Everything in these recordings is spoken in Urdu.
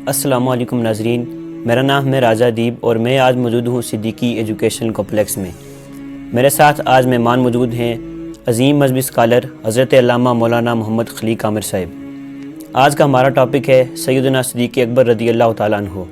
السلام علیکم ناظرین، میرا نام ہے راجہ دیب اور میں آج موجود ہوں صدیقی ایجوکیشن کمپلیکس میں۔ میرے ساتھ آج مہمان موجود ہیں عظیم مذہبی اسکالر حضرت علامہ مولانا محمد خلیق عامر صاحب۔ آج کا ہمارا ٹاپک ہے سیدنا صدیق اکبر رضی اللہ تعالیٰ عنہ۔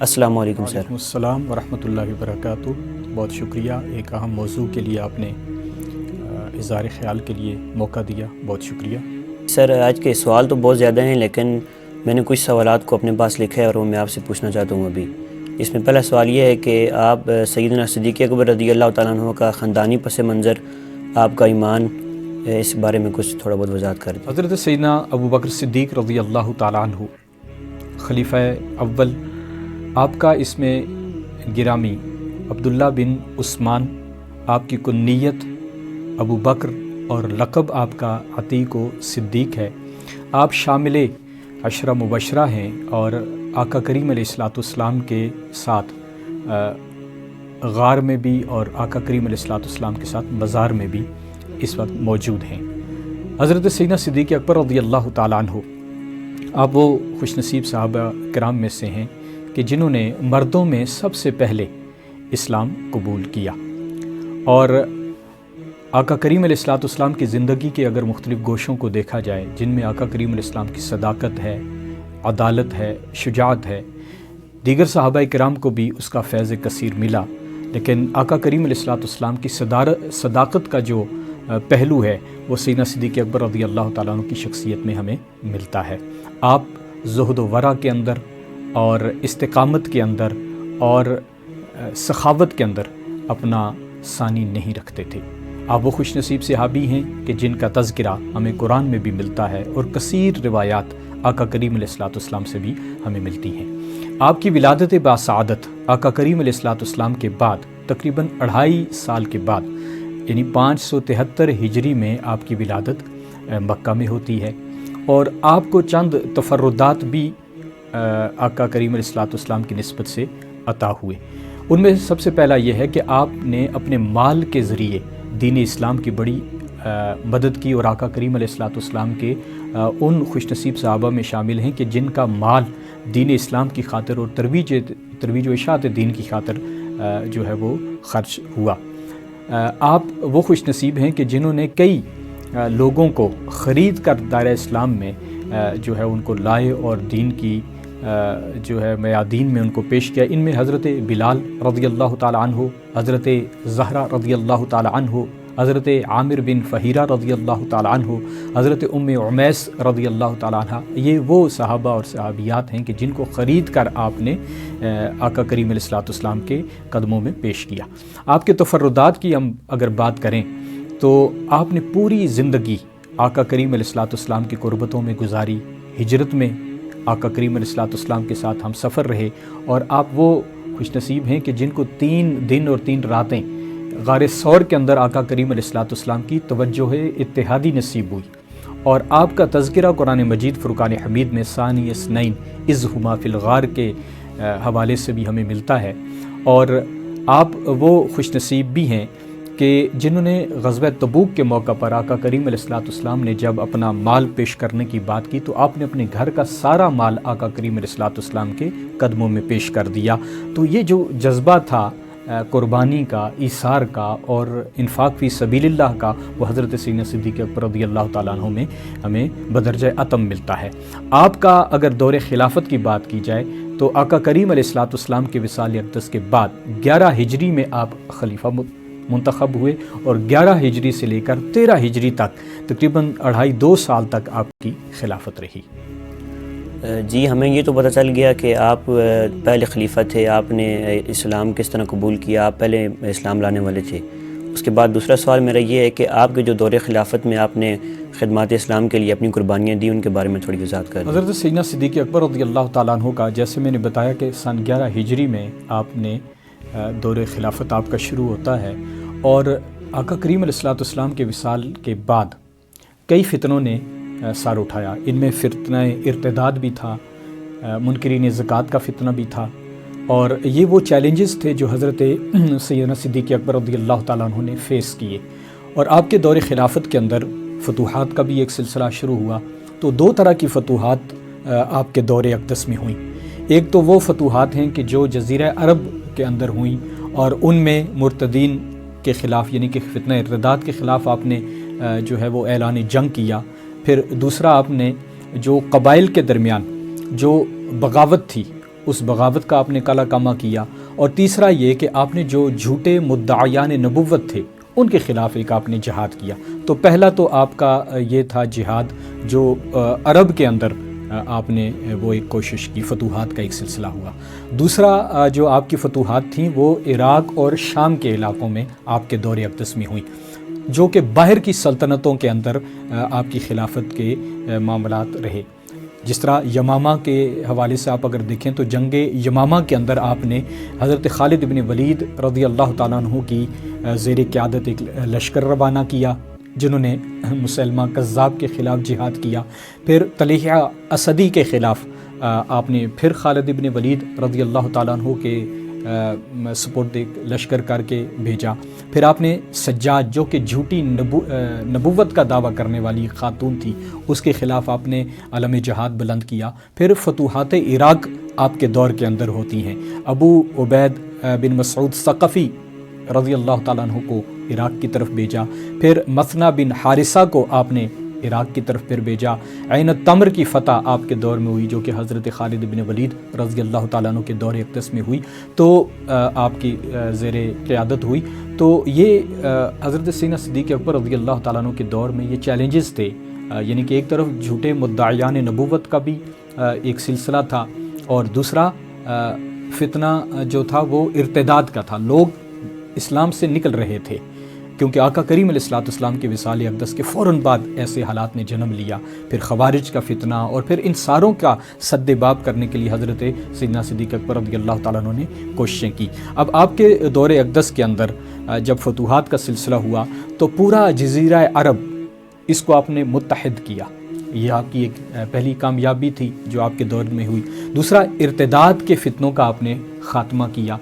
السلام علیکم سر۔ وعلیکم السلام ورحمۃ اللہ وبرکاتہ۔ بہت شکریہ، ایک اہم موضوع کے لیے آپ نے اظہار خیال کے لیے موقع دیا، بہت شکریہ۔ سر آج کے سوال تو بہت زیادہ ہیں، لیکن میں نے کچھ سوالات کو اپنے پاس لکھا ہے اور وہ میں آپ سے پوچھنا چاہتا ہوں ابھی۔ اس میں پہلا سوال یہ ہے کہ آپ سیدنا صدیق اکبر رضی اللہ تعالیٰ عنہ کا خاندانی پس منظر، آپ کا ایمان، اس بارے میں کچھ تھوڑا بہت وضاحت کر دیں۔ حضرت سیدنا ابو بکر صدیق رضی اللہ تعالیٰ عنہ خلیفہ اول، آپ کا اس میں گرامی عبداللہ بن عثمان، آپ کی کنیت ابو بکر اور لقب آپ کا عتیق و صدیق ہے۔ آپ شامل عشرہ مبشرہ ہیں اور آقا کریم علیہ الصلوۃ والسلام کے ساتھ غار میں بھی اور آقا کریم علیہ الصلوۃ والسلام کے ساتھ مزار میں بھی اس وقت موجود ہیں۔ حضرت سیدنا صدیق اکبر رضی اللہ تعالیٰ عنہ، آپ وہ خوش نصیب صحابہ کرام میں سے ہیں کہ جنہوں نے مردوں میں سب سے پہلے اسلام قبول کیا، اور آقا کریم علیہ الصلوۃ والسلام کی زندگی کے اگر مختلف گوشوں کو دیکھا جائے، جن میں آقا کریم علیہ السلام کی صداقت ہے، عدالت ہے، شجاعت ہے، دیگر صحابہ کرام کو بھی اس کا فیض کثیر ملا، لیکن آقا کریم علیہ الصلوۃ والسلام کی صداقت کا جو پہلو ہے وہ سیدنا صدیق اکبر رضی اللہ تعالیٰ عنہ کی شخصیت میں ہمیں ملتا ہے۔ آپ زہد و ورع کے اندر اور استقامت کے اندر اور سخاوت کے اندر اپنا ثانی نہیں رکھتے تھے۔ آپ وہ خوش نصیب صحابی ہیں کہ جن کا تذکرہ ہمیں قرآن میں بھی ملتا ہے اور کثیر روایات آقا کریم علیہ الصلوۃ والسلام سے بھی ہمیں ملتی ہیں۔ آپ کی ولادت باسعادت آقا کریم علیہ الصلوۃ والسلام کے بعد تقریباً 2.5 سال کے بعد، یعنی 573 ہجری میں آپ کی ولادت مکہ میں ہوتی ہے، اور آپ کو چند تفردات بھی آقا کریم علیہ الصلوۃ والسلام کی نسبت سے عطا ہوئے۔ ان میں سب سے پہلا یہ ہے کہ آپ نے اپنے مال کے ذریعے دین اسلام کی بڑی مدد کی، اور آقا کریم علیہ الصلوۃ والسلام کے ان خوش نصیب صحابہ میں شامل ہیں کہ جن کا مال دین اسلام کی خاطر اور ترویج و اشاعت دین کی خاطر جو ہے وہ خرچ ہوا۔ آپ وہ خوش نصیب ہیں کہ جنہوں نے کئی لوگوں کو خرید کر دائرہ اسلام میں جو ہے ان کو لائے اور دین کی جو ہے میادین میں ان کو پیش کیا۔ ان میں حضرت بلال رضی اللہ تعالیٰ عنہ، حضرت زہرہ رضی اللہ تعالیٰ عنہ، حضرت عامر بن فہیرہ رضی اللہ تعالیٰ عنہ، حضرت ام عمیس رضی اللہ تعالیٰ عنہ، یہ وہ صحابہ اور صحابیات ہیں کہ جن کو خرید کر آپ نے آقا کریم علیہ الصلوۃ والسلام کے قدموں میں پیش کیا۔ آپ کے تفردات کی ہم اگر بات کریں تو آپ نے پوری زندگی آقا کریم علیہ الصلوۃ والسلام کی قربتوں میں گزاری، ہجرت میں آقا کریم علیہ الصلوۃ والسلام کے ساتھ ہم سفر رہے، اور آپ وہ خوش نصیب ہیں کہ جن کو 3 دن اور 3 راتیں غار ثور کے اندر آقا کریم علیہ الصلوۃ والسلام کی توجہ اتحادی نصیب ہوئی، اور آپ کا تذکرہ قرآن مجید فرقان حمید میں ثانی اثنین اذ ہما فی الغار کے حوالے سے بھی ہمیں ملتا ہے۔ اور آپ وہ خوش نصیب بھی ہیں کہ جنہوں نے غزوہ تبوک کے موقع پر آقا کریم علیہ الصلوۃ والسلام نے جب اپنا مال پیش کرنے کی بات کی تو آپ نے اپنے گھر کا سارا مال آقا کریم علیہ الصلوۃ والسلام کے قدموں میں پیش کر دیا۔ تو یہ جو جذبہ تھا قربانی کا، ایثار کا اور انفاق فی سبیل اللہ کا، وہ حضرت سیدنا صدیق اکبر رضی اللہ تعالیٰ عنہ میں ہمیں بدرجہ اتم ملتا ہے۔ آپ کا اگر دور خلافت کی بات کی جائے تو آقا کریم علیہ الصلوۃ والسلام کے وصال اقدس کے بعد 11 ہجری میں آپ خلیفہ منتخب ہوئے، اور 11 ہجری سے لے کر 13 ہجری تک تقریباً 2.5 سال تک آپ کی خلافت رہی۔ جی، ہمیں یہ تو پتہ چل گیا کہ آپ پہلے خلیفہ تھے، آپ نے اسلام کس طرح قبول کیا، آپ پہلے اسلام لانے والے تھے۔ اس کے بعد دوسرا سوال میرا یہ ہے کہ آپ کے جو دور خلافت میں آپ نے خدمات اسلام کے لیے اپنی قربانیاں دی، ان کے بارے میں تھوڑی وضاحت کر دیں۔ حضرت سیدنا صدیق اکبر رضی اللہ تعالیٰ عنہ کا، جیسے میں نے بتایا کہ سن 11 ہجری میں آپ نے دور خلافت آپ کا شروع ہوتا ہے، اور آقا کریم علیہ الصلوۃ والسلام کے وصال کے بعد کئی فتنوں نے سر اٹھایا۔ ان میں فتنہ ارتداد بھی تھا، منکرین زکوٰۃ کا فتنہ بھی تھا، اور یہ وہ چیلنجز تھے جو حضرت سیدنا صدیق اکبر رضی اللہ تعالیٰ عنہ نے فیس کیے۔ اور آپ کے دور خلافت کے اندر فتوحات کا بھی ایک سلسلہ شروع ہوا۔ تو 2 طرح کی فتوحات آپ کے دور اقدس میں ہوئیں۔ ایک تو وہ فتوحات ہیں کہ جو جزیرہ عرب کے اندر ہوئیں اور ان میں مرتدین کے خلاف یعنی کہ فتنہ ارتداد کے خلاف آپ نے جو ہے وہ اعلان جنگ کیا۔ پھر دوسرا آپ نے جو قبائل کے درمیان جو بغاوت تھی اس بغاوت کا آپ نے کالا کامہ کیا، اور تیسرا یہ کہ آپ نے جو جھوٹے مدعیان نبوت تھے ان کے خلاف ایک آپ نے جہاد کیا۔ تو پہلا تو آپ کا یہ تھا جہاد جو عرب کے اندر آپ نے وہ ایک کوشش کی، فتوحات کا ایک سلسلہ ہوا۔ دوسرا جو آپ کی فتوحات تھیں وہ عراق اور شام کے علاقوں میں آپ کے دور اقدس میں ہوئیں، جو کہ باہر کی سلطنتوں کے اندر آپ کی خلافت کے معاملات رہے۔ جس طرح یمامہ کے حوالے سے آپ اگر دیکھیں تو جنگ یمامہ کے اندر آپ نے حضرت خالد بن ولید رضی اللہ تعالیٰ عنہ کی زیر قیادت ایک لشکر روانہ کیا جنہوں نے مسلمہ کذاب کے خلاف جہاد کیا۔ پھر طلحہ اسدی کے خلاف آپ نے پھر خالد بن ولید رضی اللہ تعالیٰ عنہ کے سپورٹ ایک لشکر کر کے بھیجا۔ پھر آپ نے سجاد جو کہ جھوٹی نبوت کا دعویٰ کرنے والی خاتون تھی اس کے خلاف آپ نے علم جہاد بلند کیا۔ پھر فتوحات عراق آپ کے دور کے اندر ہوتی ہیں۔ ابو عبید بن مسعود ثقفی رضی اللہ تعالیٰ عنہ کو عراق کی طرف بھیجا۔ پھر مثنہ بن حارثہ کو آپ نے عراق کی طرف پھر بھیجا۔ عین التمر کی فتح آپ کے دور میں ہوئی جو کہ حضرت خالد بن ولید رضی اللہ تعالیٰ عنہ کے دور اقدس میں ہوئی، تو آپ کی زیر قیادت ہوئی۔ تو یہ حضرت سیدنا صدیق اکبر رضی اللہ تعالیٰ عنہ کے دور میں یہ چیلنجز تھے، یعنی کہ ایک طرف جھوٹے مدعیان نبوت کا بھی ایک سلسلہ تھا، اور دوسرا فتنہ جو تھا وہ ارتداد کا تھا، لوگ اسلام سے نکل رہے تھے کیونکہ آقا کریم علیہ الصلوۃ والسلام کے وصال اقدس کے فوراً بعد ایسے حالات نے جنم لیا۔ پھر خوارج کا فتنہ، اور پھر ان ساروں کا سد باب کرنے کے لیے حضرت سیدنا صدیق اکبر رضی اللہ تعالیٰ عنہ نے کوششیں کی۔ اب آپ کے دور اقدس کے اندر جب فتوحات کا سلسلہ ہوا تو پورا جزیرہ عرب اس کو آپ نے متحد کیا، یہ آپ کی ایک پہلی کامیابی تھی جو آپ کے دور میں ہوئی۔ دوسرا ارتداد کے فتنوں کا آپ نے خاتمہ کیا،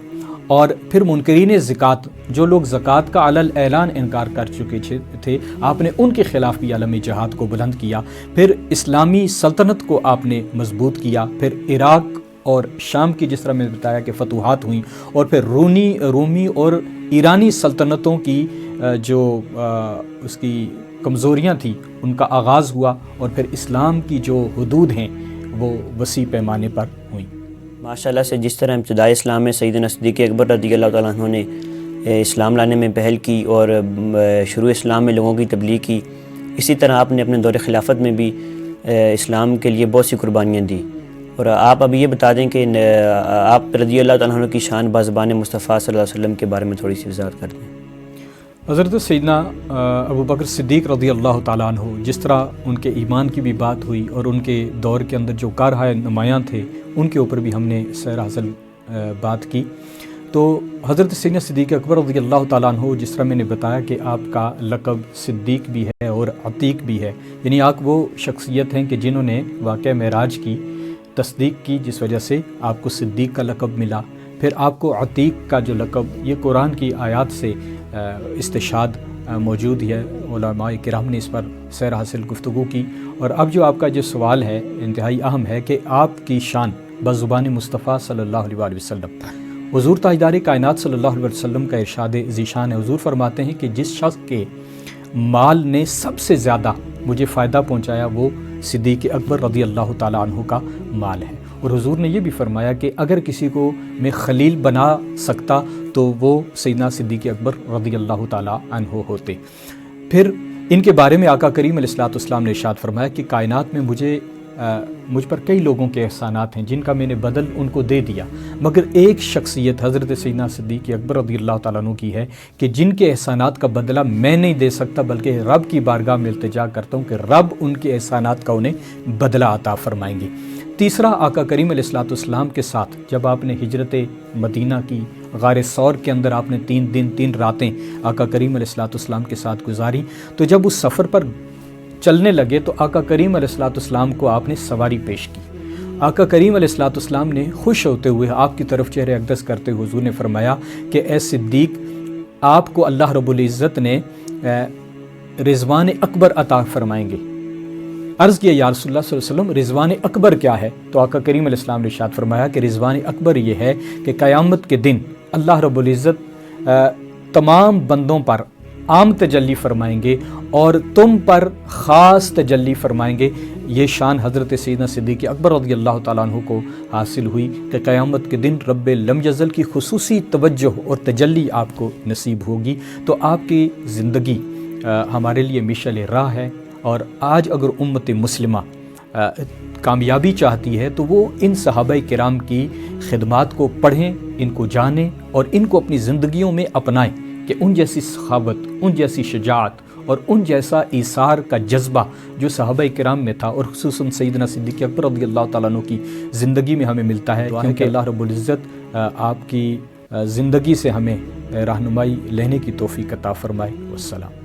اور پھر منکرین زکوٰۃ جو لوگ زکوٰۃ کا علل اعلان انکار کر چکے تھے آپ نے ان کے خلاف بھی علم جہاد کو بلند کیا۔ پھر اسلامی سلطنت کو آپ نے مضبوط کیا۔ پھر عراق اور شام کی جس طرح میں نے بتایا کہ فتوحات ہوئیں، اور پھر رومی اور ایرانی سلطنتوں کی جو اس کی کمزوریاں تھیں ان کا آغاز ہوا، اور پھر اسلام کی جو حدود ہیں وہ وسیع پیمانے پر ہوئیں۔ ماشاءاللہ سے جس طرح ابتدائی اسلام میں سیدنا صدیق اکبر رضی اللہ تعالیٰ عنہ نے اسلام لانے میں پہل کی اور شروع اسلام میں لوگوں کی تبلیغ کی، اسی طرح آپ نے اپنے دور خلافت میں بھی اسلام کے لیے بہت سی قربانیاں دی۔ اور آپ ابھی یہ بتا دیں کہ آپ رضی اللہ تعالیٰ عنہ کی شان بازبان مصطفیٰ صلی اللہ علیہ وسلم کے بارے میں تھوڑی سی وضاحت کر دیں۔ حضرت سیدنا ابو بکر صدیق رضی اللہ تعالیٰ عنہ جس طرح ان کے ایمان کی بھی بات ہوئی اور ان کے دور کے اندر جو کارہائے نمایاں تھے ان کے اوپر بھی ہم نے سیر حاصل بات کی۔ تو حضرت سیدنا صدیق اکبر رضی اللہ تعالیٰ عنہ جس طرح میں نے بتایا کہ آپ کا لقب صدیق بھی ہے اور عتیق بھی ہے، یعنی آپ وہ شخصیت ہیں کہ جنہوں نے واقعہ معراج کی تصدیق کی جس وجہ سے آپ کو صدیق کا لقب ملا۔ پھر آپ کو عتیق کا جو لقب یہ قرآن کی آیات سے استشہاد موجود ہے، علماء کرام نے اس پر سیر حاصل گفتگو کی۔ اور اب جو آپ کا جو سوال ہے انتہائی اہم ہے کہ آپ کی شان بزبان مصطفیٰ صلی اللہ علیہ وسلم، حضور تاجدار کائنات صلی اللہ علیہ وسلم کا ارشاد ذیشان ہے۔ حضور فرماتے ہیں کہ جس شخص کے مال نے سب سے زیادہ مجھے فائدہ پہنچایا وہ صدیق اکبر رضی اللہ تعالیٰ عنہ کا مال ہے۔ اور حضور نے یہ بھی فرمایا کہ اگر کسی کو میں خلیل بنا سکتا تو وہ سیدنا صدیق اکبر رضی اللہ تعالیٰ عنہ ہوتے۔ پھر ان کے بارے میں آقا کریم علیہ الصلوۃ والسلام نے ارشاد فرمایا کہ کائنات میں مجھ پر کئی لوگوں کے احسانات ہیں جن کا میں نے بدل ان کو دے دیا، مگر ایک شخصیت حضرت سیدنا صدیق اکبر رضی اللہ تعالیٰ عنہ کی ہے کہ جن کے احسانات کا بدلہ میں نہیں دے سکتا بلکہ رب کی بارگاہ میں التجا کرتا ہوں کہ رب ان کے احسانات کا انہیں بدلہ عطا فرمائیں گے۔ تیسرا آقا کریم علیہ الصلوۃ والسلام کے ساتھ جب آپ نے ہجرت مدینہ کی، غار ثور کے اندر آپ نے 3 دن 3 راتیں آقا کریم علیہ الصلوۃ والسلام کے ساتھ گزاری، تو جب اس سفر پر چلنے لگے تو آقا کریم علیہ الصلوۃ والسلام کو آپ نے سواری پیش کی۔ آقا کریم علیہ الصلوۃ والسلام نے خوش ہوتے ہوئے آپ کی طرف چہرہ اقدس کرتے ہوئے حضور نے فرمایا کہ اے صدیق، آپ کو اللہ رب العزت نے رضوان اکبر عطا فرمائیں گے۔ عرض کیا یا رسول اللہ صلی اللہ علیہ وسلم رضوان اکبر کیا ہے؟ تو آقا کریم علیہ السلام نے ارشاد فرمایا کہ رضوان اکبر یہ ہے کہ قیامت کے دن اللہ رب العزت تمام بندوں پر عام تجلی فرمائیں گے اور تم پر خاص تجلی فرمائیں گے۔ یہ شان حضرت سیدنا صدیق اکبر رضی اللہ تعالیٰ عنہ کو حاصل ہوئی کہ قیامت کے دن رب لم یزل کی خصوصی توجہ اور تجلی آپ کو نصیب ہوگی۔ تو آپ کی زندگی ہمارے لیے مشعل راہ ہے، اور آج اگر امت مسلمہ کامیابی چاہتی ہے تو وہ ان صحابہ کرام کی خدمات کو پڑھیں، ان کو جانیں اور ان کو اپنی زندگیوں میں اپنائیں کہ ان جیسی سخاوت، ان جیسی شجاعت اور ان جیسا ایثار کا جذبہ جو صحابہ کرام میں تھا، اور خصوصاً سیدنا صدیق اکبر رضی اللہ تعالیٰ عنہ کی زندگی میں ہمیں ملتا ہے، کیونکہ اللہ رب العزت آپ کی زندگی سے ہمیں رہنمائی لینے کی توفیق عطا فرمائے۔ والسلام۔